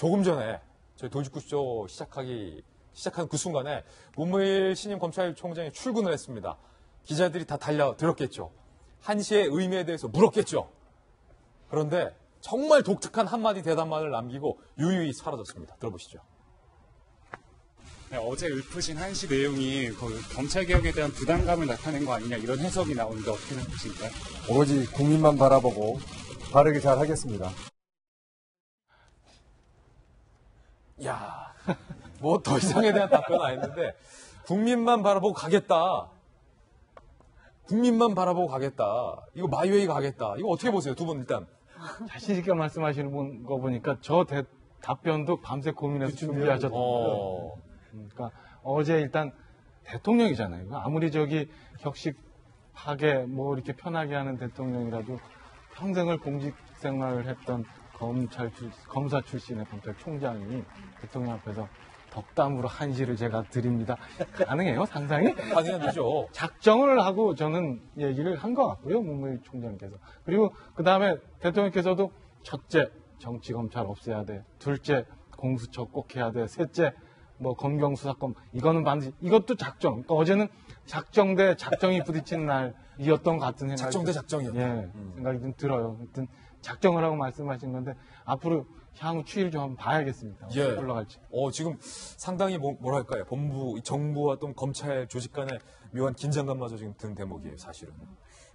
조금 전에 저희 도지구쇼 시작한 그 순간에 문무일 신임 검찰총장이 출근을 했습니다. 기자들이 다 달려들었겠죠. 1시의 의미에 대해서 물었겠죠. 그런데 정말 독특한 한마디 대답만을 남기고 유유히 사라졌습니다. 들어보시죠. 네, 어제 읊으신 1시 내용이 검찰개혁에 대한 부담감을 나타낸 거 아니냐 이런 해석이 나오는데 어떻게 생각하십니까? 오로지 국민만 바라보고 바르게 잘 하겠습니다. 야, 뭐 더 이상에 대한 답변은 아닌데 국민만 바라보고 가겠다. 국민만 바라보고 가겠다. 이거 마이웨이 가겠다. 이거 어떻게 보세요? 두 분 일단. 자신 있게 말씀하시는 거 보니까 저 답변도 밤새 고민해서 준비하셨던 그러니까 어제 일단 대통령이잖아요. 아무리 격식 하게 뭐 이렇게 편하게 하는 대통령이라도 평생을 공직 생활을 했던 검사 출신의 검찰총장이 대통령 앞에서 덕담으로 1시를 제가 드립니다. 가능해요? 상상이? 가능하죠. 작정을 하고 저는 얘기를 한 것 같고요. 문무일 총장께서. 그리고 그 다음에 대통령께서도 첫째, 정치검찰 없애야 돼. 둘째, 공수처 꼭 해야 돼. 셋째, 뭐 검경수사권 이거는 반드시 이것도 작정. 그러니까 어제는 작정 대 작정이 부딪히는 날이었던 것 같은 생각이 작정 대 작정이요. 예, 생각이 좀 들어요. 하여튼 작정을 하고 말씀하신 건데 앞으로 향후 추이를 좀 한번 봐야겠습니다. 어떻게 올라갈지. 지금 상당히 뭐랄까요. 정부와 또 검찰 조직 간의 묘한 긴장감마저 지금 든 대목이에요, 사실은.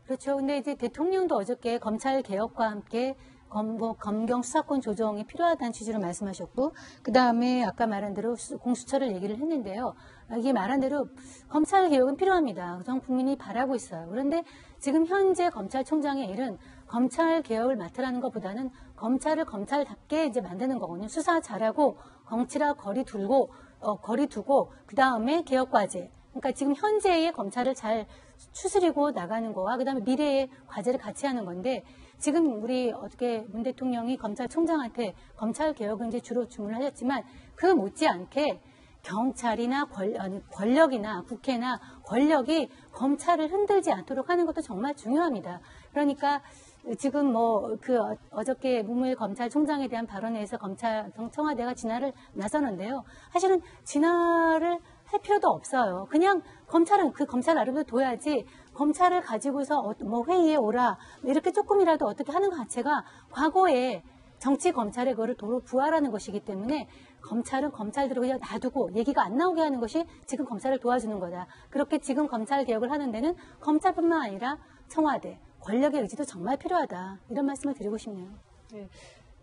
그렇죠. 근데 이제 대통령도 어저께 검찰 개혁과 함께 검경 수사권 조정이 필요하다는 취지로 말씀하셨고, 그 다음에 아까 말한 대로 공수처를 얘기를 했는데요. 이게 말한 대로 검찰 개혁은 필요합니다. 전 국민이 바라고 있어요. 그런데 지금 현재 검찰총장의 일은 검찰 개혁을 맡으라는 것보다는 검찰을 검찰답게 이제 만드는 거거든요. 수사 잘하고 검찰과 거리 두고 그 다음에 개혁 과제. 그러니까 지금 현재의 검찰을 잘 추스리고 나가는 거와 그다음에 미래의 과제를 같이 하는 건데 지금 우리 어떻게 문 대통령이 검찰총장한테 검찰 개혁을 이제 주로 주문을 하셨지만 그 못지않게 경찰이나 권력이나 국회나 권력이 검찰을 흔들지 않도록 하는 것도 정말 중요합니다. 그러니까 지금 어저께 문무일 검찰총장에 대한 발언에서 청와대가 진화를 나서는데요. 사실은 진화를 할 필요도 없어요. 그냥 검찰은 그 검찰 나름대로 둬야지 검찰을 가지고서 회의에 오라 이렇게 조금이라도 어떻게 하는 것 자체가 과거에 정치 검찰의 그거를 도로 부활하는 것이기 때문에 검찰은 검찰대로 그냥 놔두고 얘기가 안 나오게 하는 것이 지금 검찰을 도와주는 거다. 그렇게 지금 검찰 개혁을 하는 데는 검찰뿐만 아니라 청와대, 권력의 의지도 정말 필요하다. 이런 말씀을 드리고 싶네요. 네.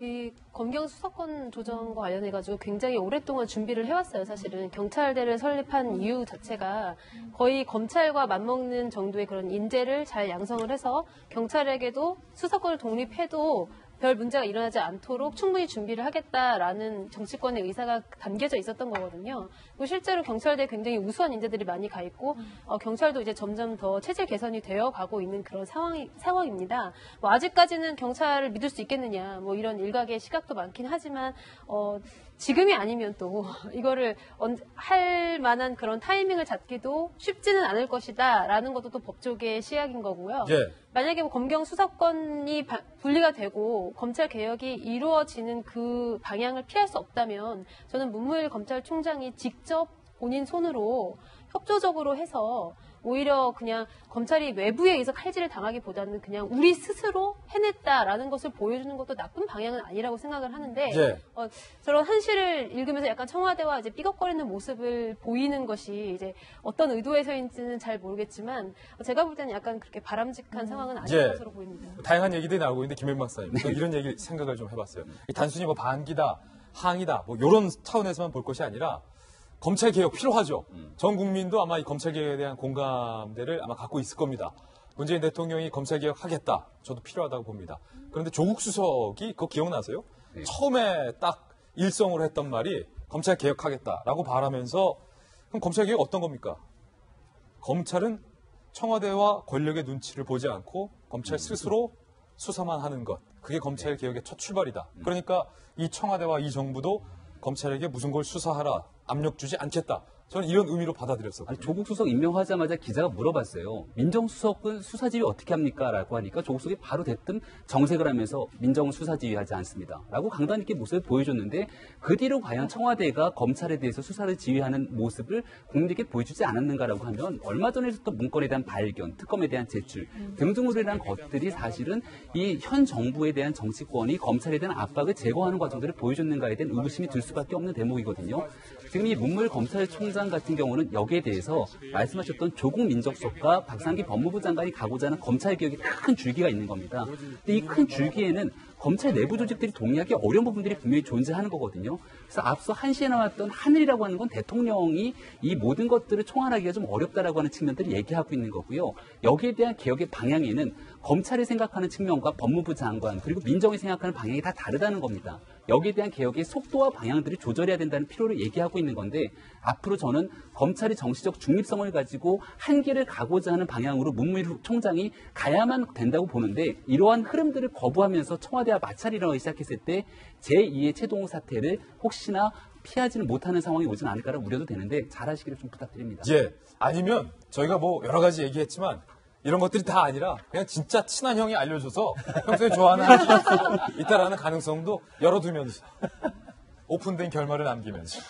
이 검경 수사권 조정과 관련해가지고 굉장히 오랫동안 준비를 해왔어요. 사실은 경찰대를 설립한 이유 자체가 거의 검찰과 맞먹는 정도의 그런 인재를 잘 양성을 해서 경찰에게도 수사권을 독립해도 별 문제가 일어나지 않도록 충분히 준비를 하겠다라는 정치권의 의사가 담겨져 있었던 거거든요. 그리고 실제로 경찰대에 굉장히 우수한 인재들이 많이 가 있고 경찰도 이제 점점 더 체질 개선이 되어 가고 있는 그런 상황입니다. 아직까지는 경찰을 믿을 수 있겠느냐 이런 일각의 시각도 많긴 하지만 지금이 아니면 또 이거를 할 만한 그런 타이밍을 잡기도 쉽지는 않을 것이다라는 것도 또 법조계의 시각인 거고요. 예. 만약에 검경 수사권이 분리가 되고 검찰 개혁이 이루어지는 그 방향을 피할 수 없다면 저는 문무일 검찰총장이 직접 본인 손으로 협조적으로 해서 오히려 그냥 검찰이 외부에 의해서 칼질을 당하기보다는 그냥 우리 스스로 해냈다라는 것을 보여주는 것도 나쁜 방향은 아니라고 생각을 하는데 예. 저런 한시를 읽으면서 약간 청와대와 이제 삐걱거리는 모습을 보이는 것이 이제 어떤 의도에서인지는 잘 모르겠지만 제가 볼 때는 약간 그렇게 바람직한 상황은 아닌 것으로 보입니다. 다양한 얘기들이 나오고 있는데 김현 박사님 이런 얘기 생각을 좀 해봤어요. 단순히 반기다, 항의다 이런 차원에서만 볼 것이 아니라 검찰 개혁 필요하죠. 전 국민도 아마 이 검찰 개혁에 대한 공감대를 아마 갖고 있을 겁니다. 문재인 대통령이 검찰 개혁 하겠다. 저도 필요하다고 봅니다. 그런데 조국 수석이 그거 기억나세요? 네. 처음에 딱 일성으로 했던 말이 검찰 개혁하겠다라고 말하면서 그럼 검찰 개혁 어떤 겁니까? 검찰은 청와대와 권력의 눈치를 보지 않고 검찰 스스로 수사만 하는 것. 그게 검찰 개혁의 첫 출발이다. 그러니까 이 청와대와 이 정부도 검찰에게 무슨 걸 수사하라, 압력 주지 않겠다. 저는 이런 의미로 받아들였었거든요. 아니, 조국 수석 임명하자마자 기자가 물어봤어요. 민정수석은 수사지휘 어떻게 합니까? 라고 하니까 조국 수석이 바로 대뜸 정색을 하면서 민정수사지휘하지 않습니다. 라고 강단 있게 모습을 보여줬는데 그 뒤로 과연 청와대가 검찰에 대해서 수사를 지휘하는 모습을 국민에게 보여주지 않았는가라고 하면 얼마 전에 있었던 문건에 대한 발견, 특검에 대한 제출 등등으로 인한 것들이 사실은 이 현 정부에 대한 정치권이 검찰에 대한 압박을 제거하는 과정들을 보여줬는가에 대한 의구심이 들 수밖에 없는 대목이거든요. 지금 이 문물 검찰총장 같은 경우는 여기에 대해서 말씀하셨던 조국 민정수석과 박상기 법무부 장관이 가고자 하는 검찰개혁의 큰 줄기가 있는 겁니다. 근데 이 큰 줄기에는 검찰 내부 조직들이 동의하기 어려운 부분들이 분명히 존재하는 거거든요. 그래서 앞서 한시에 나왔던 하늘이라고 하는 건 대통령이 이 모든 것들을 총괄하기가 좀 어렵다라고 하는 측면들을 얘기하고 있는 거고요. 여기에 대한 개혁의 방향에는 검찰이 생각하는 측면과 법무부 장관 그리고 민정이 생각하는 방향이 다 다르다는 겁니다. 여기에 대한 개혁의 속도와 방향들이 조절해야 된다는 필요를 얘기하고 있는 건데 앞으로 저는 검찰이 정치적 중립성을 가지고 한계를 가고자 하는 방향으로 문무일 총장이 가야만 된다고 보는데 이러한 흐름들을 거부하면서 청와대와 마찰이 일어나기 시작했을 때 제2의 최동호 사태를 혹시나 피하지는 못하는 상황이 오진 않을까라는 우려도 되는데 잘하시기를 좀 부탁드립니다. 예. 아니면 저희가 뭐 여러 가지 얘기했지만 이런 것들이 다 아니라 그냥 진짜 친한 형이 알려줘서 평소에 좋아하는 아저씨가 있다라는 가능성도 열어두면서 오픈된 결말을 남기면서